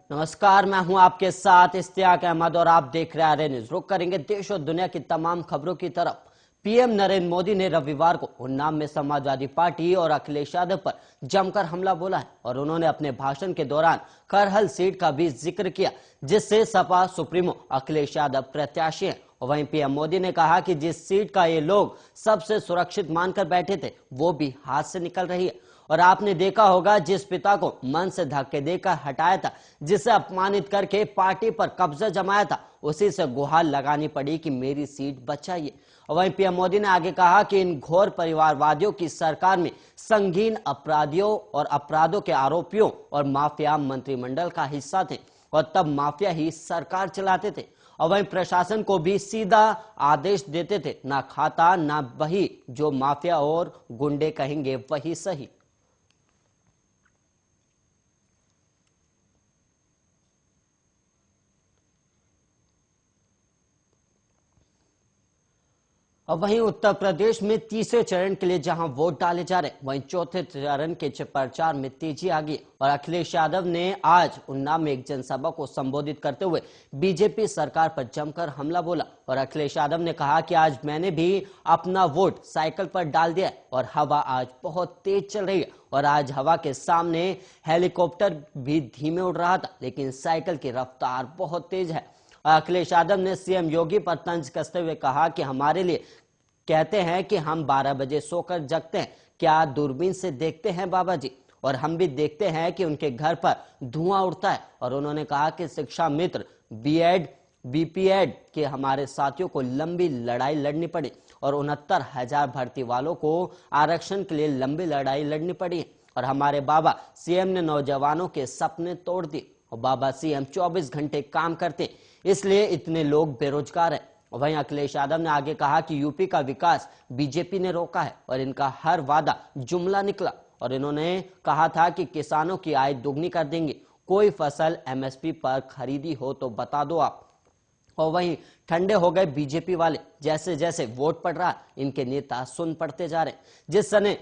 नमस्कार, मैं हूं आपके साथ इश्तियाक अहमद और आप देख रहे हैं आर्य न्यूज। रुक करेंगे देश और दुनिया की तमाम खबरों की तरफ। पीएम नरेंद्र मोदी ने रविवार को उन्नाव में समाजवादी पार्टी और अखिलेश यादव पर जमकर हमला बोला है और उन्होंने अपने भाषण के दौरान करहल सीट का भी जिक्र किया, जिससे सपा सुप्रीमो अखिलेश यादव प्रत्याशी हैं। वहीं पीएम मोदी ने कहा कि जिस सीट का ये लोग सबसे सुरक्षित मानकर बैठे थे वो भी हाथ से निकल रही है। और आपने देखा होगा, जिस पिता को मन से धक्के देकर हटाया था, जिसे अपमानित करके पार्टी पर कब्जा जमाया था, उसी से गुहार लगानी पड़ी कि मेरी सीट बचाइए। वहीं पीएम मोदी ने आगे कहा कि इन घोर परिवारवादियों की सरकार में संगीन अपराधियों और अपराधों के आरोपियों और माफिया मंत्रिमंडल का हिस्सा थे और तब माफिया ही सरकार चलाते थे। और वहीं प्रशासन को भी सीधा आदेश देते थे, ना खाता ना बही, जो माफिया और गुंडे कहेंगे वही सही। और वहीं उत्तर प्रदेश में तीसरे चरण के लिए जहां वोट डाले जा रहे हैं, वहीं चौथे चरण के प्रचार में तेजी आ गई और अखिलेश यादव ने आज उन्नाव में एक जनसभा को संबोधित करते हुए बीजेपी सरकार पर जमकर हमला बोला। और अखिलेश यादव ने कहा कि आज मैंने भी अपना वोट साइकिल पर डाल दिया और हवा आज बहुत तेज चल रही है और आज हवा के सामने हेलीकॉप्टर भी धीमे उड़ रहा था, लेकिन साइकिल की रफ्तार बहुत तेज है। अखिलेश यादव ने सीएम योगी पर तंज कसते हुए कहा कि हमारे लिए कहते हैं कि हम 12 बजे सोकर जगते हैं, क्या दूरबीन से देखते हैं बाबा जी? और हम भी देखते हैं कि उनके घर पर धुआं उड़ता है। और उन्होंने कहा कि शिक्षा मित्र, बीएड, बीपीएड के हमारे साथियों को लंबी लड़ाई लड़नी पड़ी और 69,000 भर्ती वालों को आरक्षण के लिए लंबी लड़ाई लड़नी पड़ी और हमारे बाबा सीएम ने नौजवानों के सपने तोड़ दिए और बाबा सीएम 24 घंटे काम करते, इसलिए इतने लोग बेरोजगार हैं। वहीं अखिलेश यादव ने आगे कहा कि यूपी का विकास बीजेपी ने रोका है और इनका हर वादा जुमला निकला। और इन्होंने कहा था कि किसानों की आय दुगनी कर देंगे, कोई फसल एमएसपी पर खरीदी हो तो बता दो आप। और वहीं ठंडे हो गए बीजेपी वाले, जैसे जैसे वोट पड़ रहा इनके नेता सुन पड़ते जा रहे हैं। जिस समय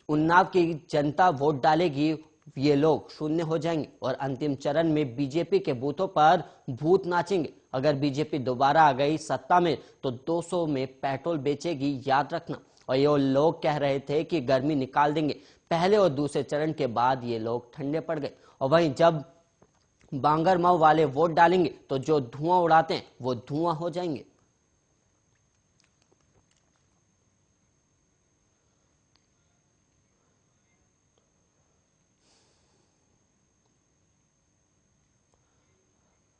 उन्नाव की जनता वोट डालेगी ये लोग शून्य हो जाएंगे और अंतिम चरण में बीजेपी के बूथों पर भूत नाचेंगे। अगर बीजेपी दोबारा आ गई सत्ता में तो 200 में पेट्रोल बेचेगी, याद रखना। और ये लोग कह रहे थे कि गर्मी निकाल देंगे, पहले और दूसरे चरण के बाद ये लोग ठंडे पड़ गए। और वहीं जब बांगरमऊ वाले वोट डालेंगे तो जो धुआं उड़ाते हैं वो धुआं हो जाएंगे।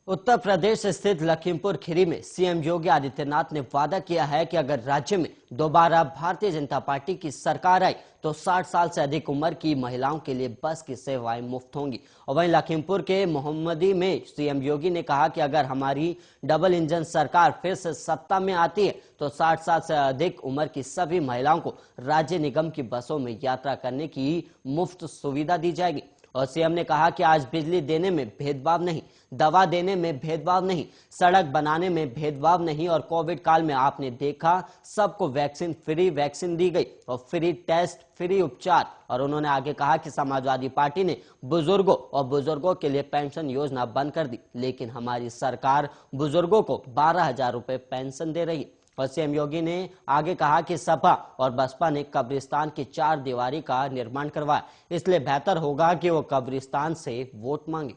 उत्तर प्रदेश स्थित लखीमपुर खीरी में सीएम योगी आदित्यनाथ ने वादा किया है कि अगर राज्य में दोबारा भारतीय जनता पार्टी की सरकार आई तो 60 साल से अधिक उम्र की महिलाओं के लिए बस की सेवाएं मुफ्त होंगी। और वहीं लखीमपुर के मोहम्मदी में सीएम योगी ने कहा कि अगर हमारी डबल इंजन सरकार फिर से सत्ता में आती है तो 60 साल से अधिक उम्र की सभी महिलाओं को राज्य निगम की बसों में यात्रा करने की मुफ्त सुविधा दी जाएगी। और सीएम ने कहा कि आज बिजली देने में भेदभाव नहीं, दवा देने में भेदभाव नहीं, सड़क बनाने में भेदभाव नहीं और कोविड काल में आपने देखा सबको वैक्सीन दी गई और फ्री टेस्ट, फ्री उपचार। और उन्होंने आगे कहा कि समाजवादी पार्टी ने बुजुर्गों के लिए पेंशन योजना बंद कर दी, लेकिन हमारी सरकार बुजुर्गों को 12,000 रुपए पेंशन दे रही है। और सीएम योगी ने आगे कहा कि सपा और बसपा ने कब्रिस्तान की 4 दीवारी का निर्माण करवाया, इसलिए बेहतर होगा कि वो कब्रिस्तान से वोट मांगे।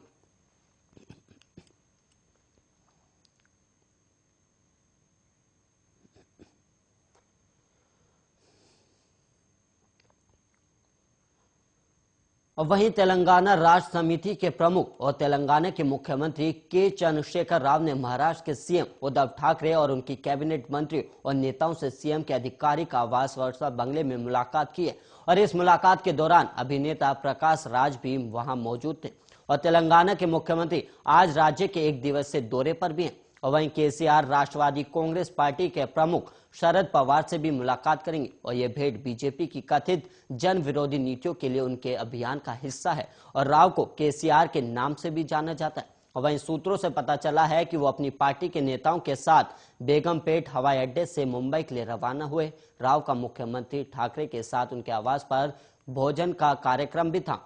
और वहीं तेलंगाना राष्ट्र समिति के प्रमुख और तेलंगाना के मुख्यमंत्री के चंद्रशेखर राव ने महाराष्ट्र के सीएम उद्धव ठाकरे और उनकी कैबिनेट मंत्री और नेताओं से सीएम के आधिकारिक आवास वर्षा बंगले में मुलाकात की है। और इस मुलाकात के दौरान अभिनेता प्रकाश राज भी वहां मौजूद थे। और तेलंगाना के मुख्यमंत्री आज राज्य के 1 दिवसीय दौरे पर भी हैं। और वहीं केसीआर राष्ट्रवादी कांग्रेस पार्टी के प्रमुख शरद पवार से भी मुलाकात करेंगे और यह भेंट बीजेपी की कथित जन विरोधी नीतियों के लिए उनके अभियान का हिस्सा है। और राव को केसीआर के नाम से भी जाना जाता है। और वहीं सूत्रों से पता चला है कि वो अपनी पार्टी के नेताओं के साथ बेगमपेट हवाई अड्डे से मुंबई के लिए रवाना हुए। राव का मुख्यमंत्री ठाकरे के साथ उनके आवास पर भोजन का कार्यक्रम भी था